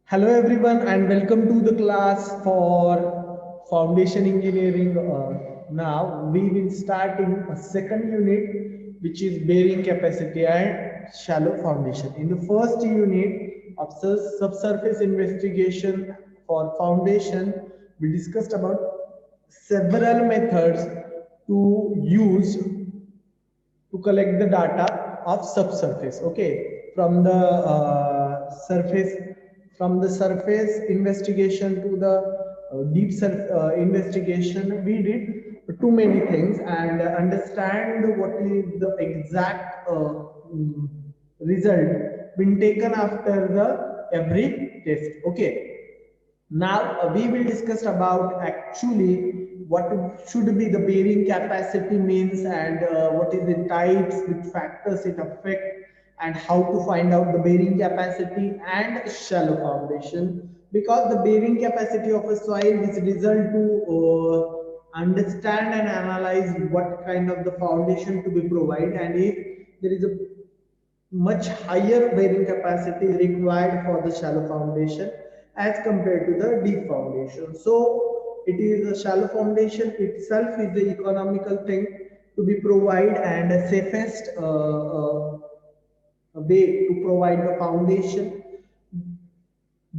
Hello everyone and welcome to the class for foundation engineering. Now we will starting a second unit which is bearing capacity and shallow foundation. In the first unit of subsurface investigation for foundation, we discussed about several methods to use to collect the data of subsurface. Okay, from the surface investigation to the deep investigation, we did too many things and understand what is the exact result been taken after the every test. Okay, now we will discuss about actually what should be the bearing capacity means and what is the types, which factors it affect, and how to find out the bearing capacity and shallow foundation. Because the bearing capacity of a soil is result to understand and analyze what kind of the foundation to be provided, and if there is a much higher bearing capacity is required for the shallow foundation as compared to the deep foundation. So it is a shallow foundation itself is the economical thing to be provide and the safest way to provide the foundation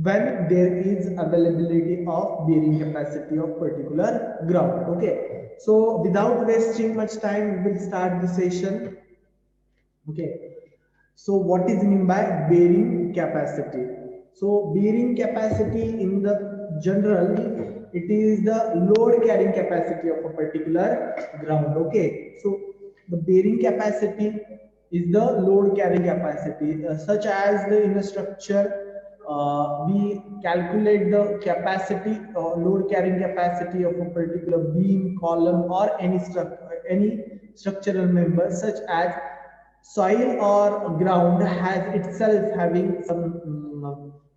when there is availability of bearing capacity of particular ground. Okay, so without wasting much time, we will start the session. Okay, so what is mean by bearing capacity? So bearing capacity in the general, it is the load carrying capacity of a particular ground. Okay, so the bearing capacity is the load carrying capacity, such as the in a structure, we calculate the capacity or load carrying capacity of a particular beam, column, or any structural member, such as soil or ground has itself having some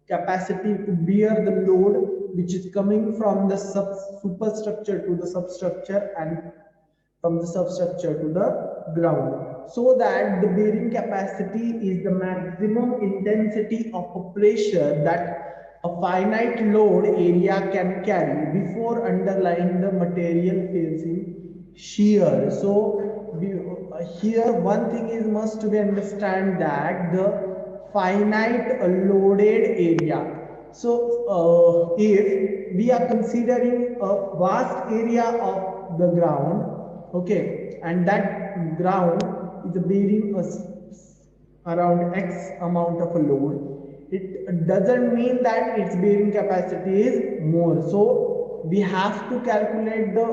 capacity to bear the load which is coming from the superstructure to the substructure and from the substructure to the ground, so that the bearing capacity is the maximum intensity of a pressure that a finite load area can carry before underlying the material facing shear. So here one thing is must be understand that the finite loaded area. So if we are considering a vast area of the ground, okay, and that ground is bearing around x amount of a load, it doesn't mean that its bearing capacity is more. So we have to calculate the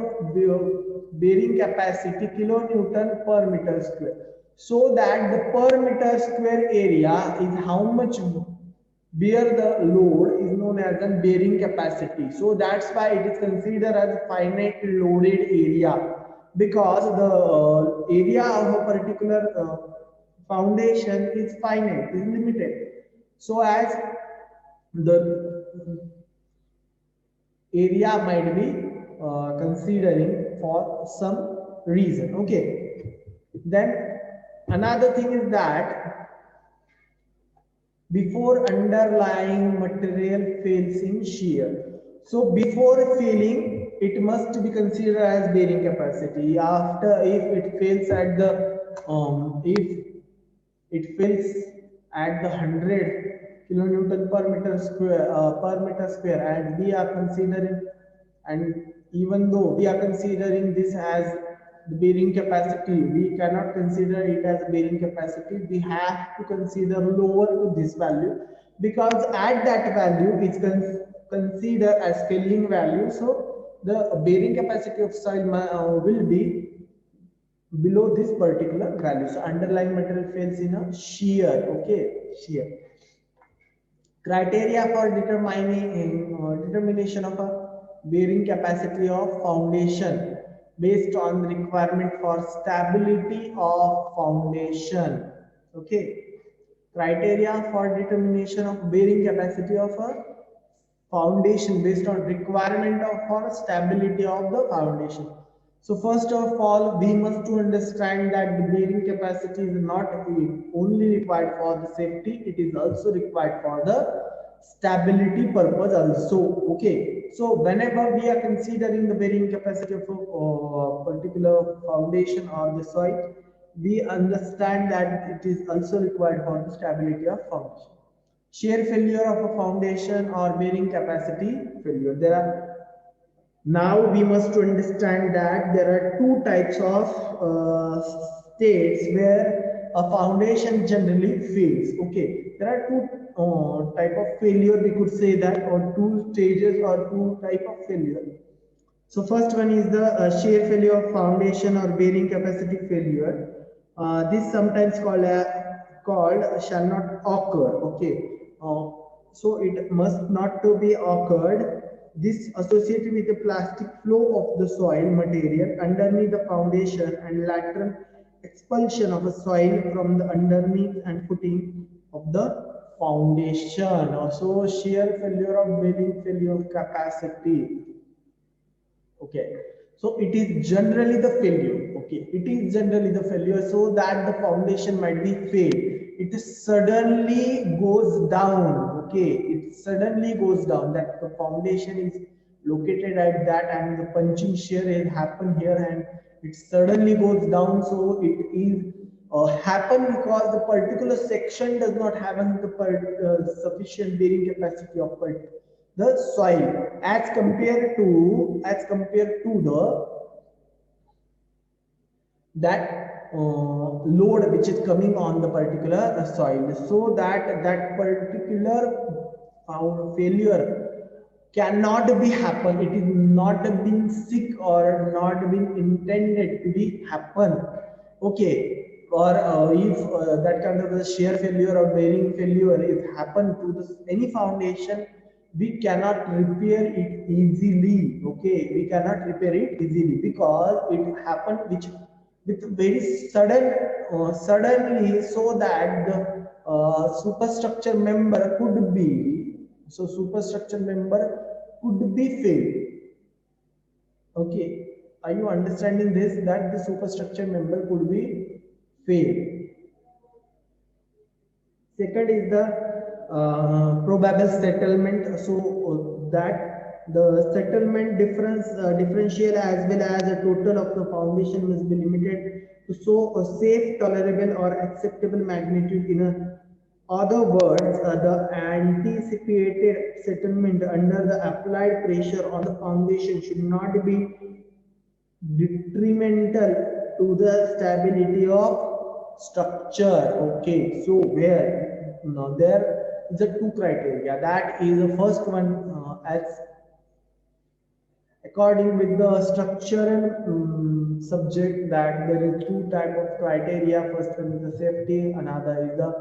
bearing capacity kilonewton per meter square, so that the per meter square area is how much bear the load is known as a bearing capacity. So that's why it is considered as finite loaded area, because the area of a particular foundation is finite, is limited. So as the area might be considering for some reason. Okay, then another thing is that before underlying material fails in shear. So before failing, it must be considered as bearing capacity. After, if it fails at the if it fails at the 100 kilonewton per meter square, and we are considering, and even though we are considering this as the bearing capacity, we cannot consider it as bearing capacity. We have to consider lower to this value, because at that value it's considered as failing value. So the bearing capacity of soil will be below this particular value. So underlying material fails in a shear. Okay, shear. Criteria for determination of a bearing capacity of foundation based on the requirement for stability of foundation. Okay, criteria for determination of bearing capacity of a foundation based on requirement of for stability of the foundation. So first of all, we must to understand that the bearing capacity is not only required for the safety, it is also required for the stability purpose also. Okay, so whenever we are considering the bearing capacity of a particular foundation or the soil, we understand that it is also required for the stability of foundation. Shear failure of a foundation or bearing capacity failure. There are, now we must understand that there are two types of states where a foundation generally fails. Okay, there are two type of failure, we could say that, or two stages or two type of failure. So first one is the shear failure of foundation or bearing capacity failure. This sometimes called shall not occur. Okay, so it must not to be occurred. This associated with the plastic flow of the soil material underneath the foundation and lateral expulsion of a soil from the underneath and footing of the foundation. Also shear failure of bearing failure of capacity. Okay, so it is generally the failure. Okay, it is generally the failure so that the foundation might be failed. It suddenly goes down. Okay, it suddenly goes down, that the foundation is located at that and the punching shear has happened here and it suddenly goes down. So it is happen because the particular section does not have the sufficient bearing capacity of the soil as compared to the that load which is coming on the particular soil, so that that particular failure cannot be happen. It is not being sick or not being intended to be happen. Okay, or if that kind of a shear failure or bearing failure is happen to any foundation, we cannot repair it easily. Okay, we cannot repair it easily because it happened which with very suddenly, so that the superstructure member could be, so superstructure member could be failed. Okay, are you understanding this, that the superstructure member could be failed? Second is the probable settlement. So that the settlement differential as well as the total of the foundation must be limited to show a safe, tolerable, or acceptable magnitude. In other words, the anticipated settlement under the applied pressure on the foundation should not be detrimental to the stability of structure. Okay, so where now there is a two criteria. That is the first one, as according with the structural subject, that there is two type of criteria. First one is the safety, another is the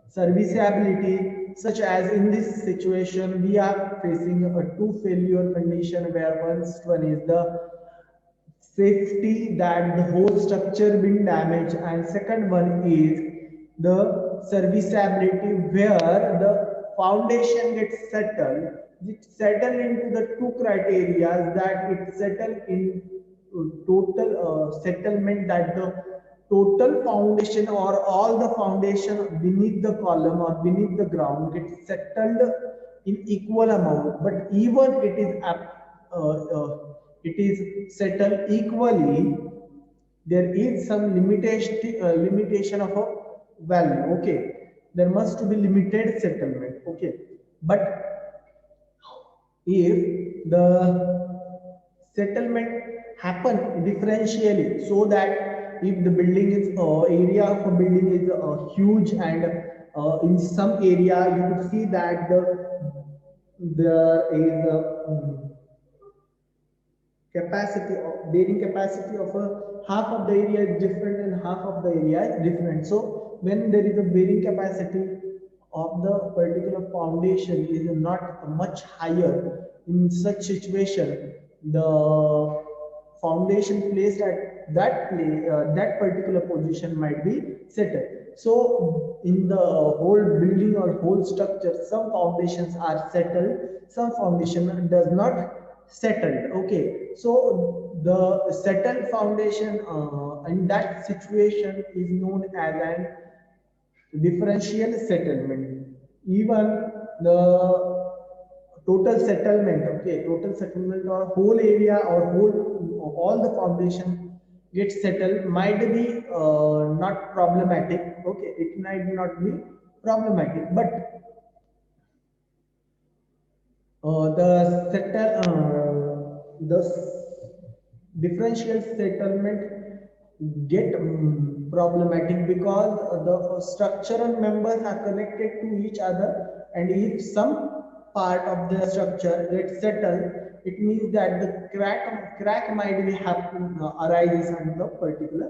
serviceability. Such as in this situation we are facing a two failure condition, where first one is the safety, that the whole structure been damaged, and second one is the serviceability, where the foundation gets settled. It settle into the two criteria, that it settle in total settlement, that the total foundation or all the foundation beneath the column or beneath the ground gets settled in equal amount. But even it is settled equally, there is some limitation of a value. Okay, there must be limited settlement. Okay, but if the settlement happen differentially, so that if the building is area of a building is huge, and in some area you could see that there is capacity of bearing capacity of a half of the area is different and half of the area is different. So when there is a bearing capacity of the particular foundation is not much higher, in such situation the foundation placed at that particular position might be settled. So in the whole building or whole structure, some foundations are settled, some foundation does not settled. Okay, so the settled foundation in that situation is known as an differential settlement. Even the total settlement, okay, total settlement or whole area or whole all the foundation gets settled might be not problematic, okay, it might not be problematic, but the differential settlement get problematic because the structural members are connected to each other, and if some part of the structure gets settled, it means that the crack might be happen arises under the particular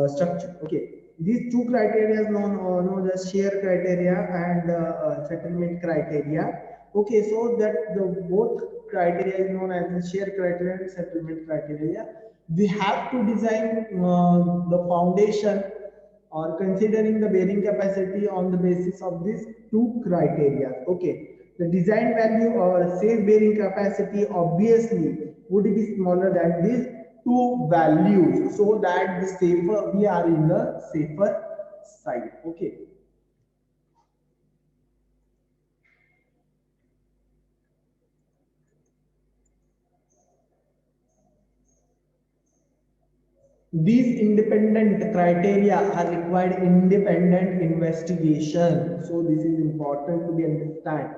structure. Okay, these two criteria known as shear criteria and settlement criteria. Okay, so that the both criteria is known as the shear criteria and settlement criteria. We have to design the foundation or considering the bearing capacity on the basis of these two criteria. Okay, the design value or safe bearing capacity obviously would be smaller than these two values, so that the safer we are in the safer side. Okay. These independent criteria are required independent investigation. So this is important to be understand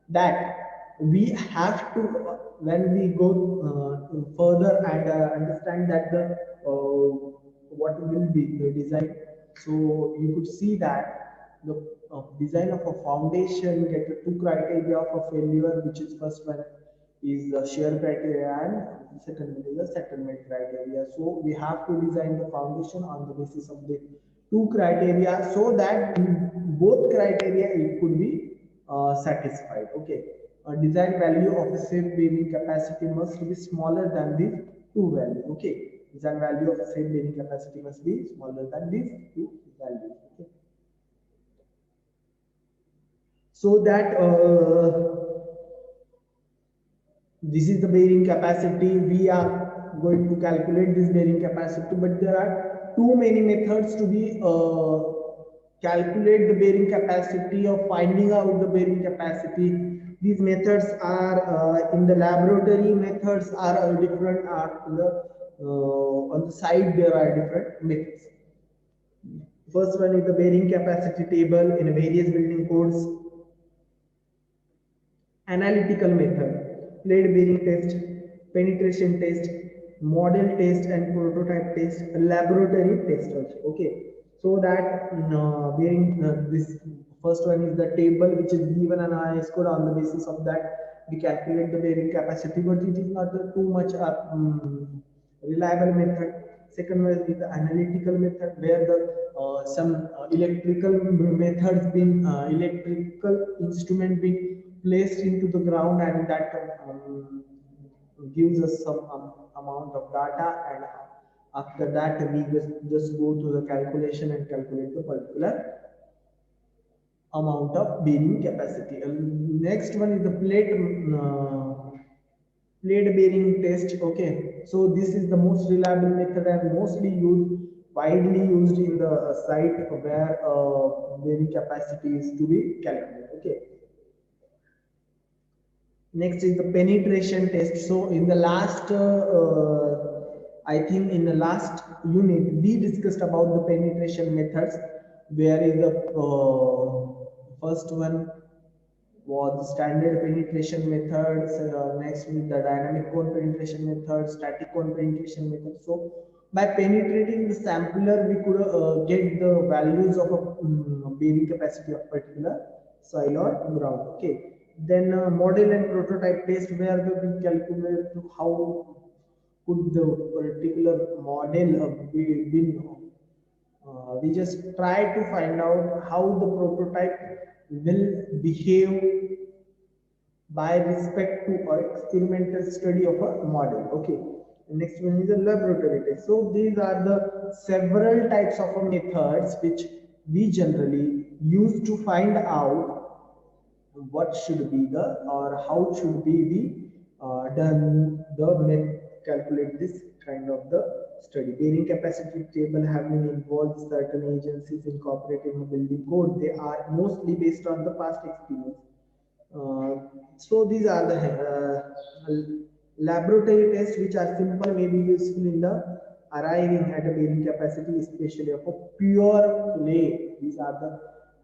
that we have to when we go further and understand that the what will be the design. So you could see that the design of a foundation get the two criteria of a failure, which is first one is the shear criteria and second one is the settlement criteria. So we have to design the foundation on the basis of the two criteria so that both criteria it could be satisfied. Okay, a design value of a safe bearing capacity must be smaller than these two values. Okay, design value of a safe bearing capacity must be smaller than these two values. Okay, so that this is the bearing capacity. We are going to calculate this bearing capacity, but there are too many methods to be calculate the bearing capacity or finding out the bearing capacity. These methods are in the laboratory methods are different, on the side there are different methods. First one is the bearing capacity table in various building codes. Analytical method, plate bearing test, penetration test, model test and prototype test, laboratory test also. Okay, so that bearing this first one is the table which is given an IS code. On the basis of that we calculate the bearing capacity, but it is not too much reliable method. Second one is the analytical method, where the some electrical methods been electrical instrument being placed into the ground, and that gives us some amount of data, and after that we just go to the calculation and calculate the particular amount of bearing capacity. Next one is the plate bearing test. Okay, so this is the most reliable method and mostly used, widely used in the site where bearing capacity is to be calculated. Okay, next is the penetration test. So in the last I think in the last unit we discussed about the penetration methods, where is the first one was standard penetration methods, next with the dynamic cone penetration method, static cone penetration method. So by penetrating the sampler, we could get the values of a bearing capacity of particular soil or ground. Okay. Then model and prototype test, where we calculate how could the particular model be been. We just try to find out how the prototype will behave by respect to our experimental study of a model. Okay. Next one is the laboratory test. So these are the several types of methods which we generally use to find out what should be the or how should be the done the calculate this kind of the study. Bearing capacity table have been involved certain agencies incorporating a building code. They are mostly based on the past experience. So these are the laboratory tests which are simple, may be useful in the arriving at a bearing capacity, especially of a pure clay. These are the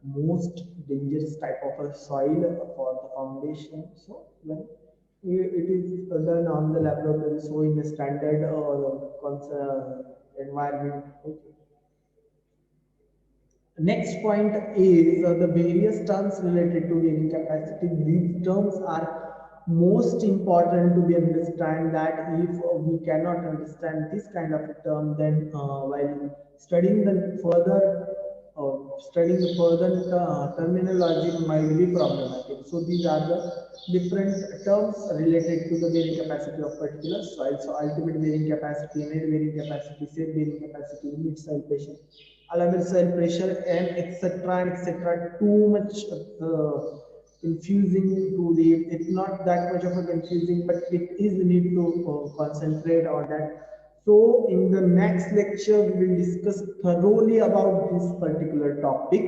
most dangerous type of a soil for the foundation. So when it is done on the laboratory, so in a standard environment. Okay. Next point is the various terms related to bearing capacity. These terms are most important to be understand that if we cannot understand this kind of a term, then while studying the further terminology might be problematic. So these are the different terms related to the bearing capacity of particular soil. So ultimate bearing capacity, net bearing capacity, safe bearing capacity, limit soil pressure, allowable soil pressure, and etc. Too much confusing to read. It's not that much of a confusing, but it is need to concentrate on that. So in the next lecture, we will discuss thoroughly about this particular topic.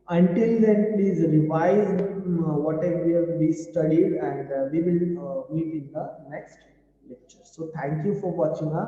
Until then, please revise whatever we studied, and we will meet in the next lecture. So thank you for watching us.